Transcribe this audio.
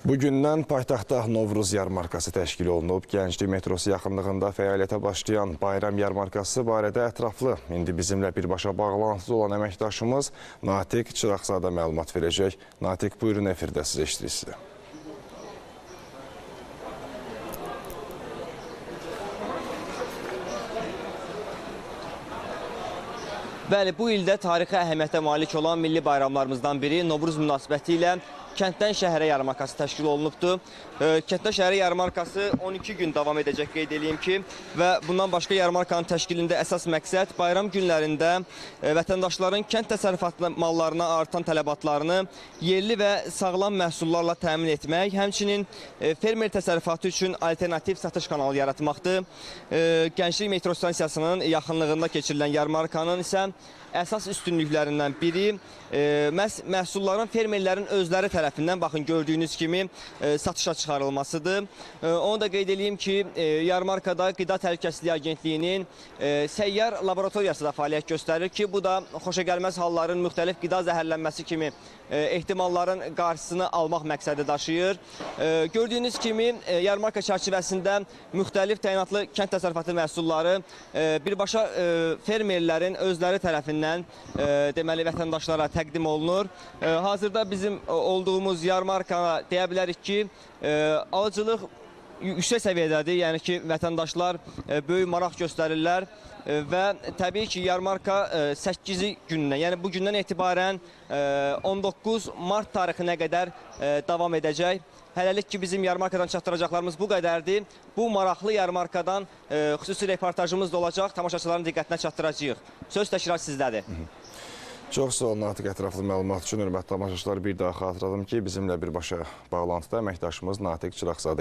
Bugündən paytaxtda Novruz yarmarkası təşkil olunub. Gənclik metrosu yaxınlığında fəaliyyətə başlayan bayram yarmarkası barədə ətraflı indi bizimlə birbaşa bağlantıda olan əməkdaşımız Natiq Çıraqzadə məlumat verəcək. Natiq, buyurun, efirdə siz eşitirirsiniz. Bəli, bu ildə tarixi əhəmiyyətə malik olan milli bayramlarımızdan biri Novruz münasibəti ilə Kənddən Şəhərə yarmarkası təşkil olunubdur. Kənddən Şəhərə yarmarkası 12 gün davam edəcək, qeyd edeyim ki, və bundan başqa yarmarkanın təşkilində əsas məqsəd bayram günlərində vətəndaşların kənd təsərrüfatı mallarına artan tələbatlarını yerli və sağlam məhsullarla təmin etmək, həmçinin fermer təsərrüfatı üçün alternativ satış kanalı yaratmaqdır. Gənclik metro stansiyasının yaxınlığında keçirilən yarmarkanın isə əsas üstünlüklərindən biri məhz məhsulların fermerlərin özləri tərəfindən, baxın, gördüyünüz kimi satışa çıxarılmasıdır. Onu da qeyd edeyim ki, yarmarkada Qida Təhlükəsizliyi Agentliyinin səyyar laboratoriyası da fəaliyyət göstərir ki, bu da xoşagəlməz halların, müxtəlif qida zəhərlənməsi kimi ehtimalların qarşısını almaq məqsədi daşıyır. Gördüyünüz kimi, yarmarka çərçivəsində müxtəlif təyinatlı kənd təsərrüfatı məhsulları birbaşa fermerlərin özləri tərəfindən deməli vətəndaşlara təqdim olunur. Hazırda bizim olduğumuz yarmarkana deyə bilərik ki, alıcılıq yüksək səviyyədədir. Yəni ki, vətəndaşlar böyük maraq göstərirlər və təbii ki, yarmarka 8 gündən, yəni bugündən etibarən 19 mart tarixinə qədər davam edəcək. Hələlik ki, bizim yarmarkadan çatdıracaqlarımız bu qədərdir. Bu maraqlı yarmarkadan xüsusi reportajımız da olacaq, tamaşaçıların diqqətinə çatdıracağıq. Söz təşkilat sizdədir. Çox sağ olun, Natiq, ətraflı məlumat üçün. Hörmətli tamaşaçılar, bir daha xatırladım ki, bizimlə birbaşa bağlantıda əməkdaşımız Natiq Çıraqzadə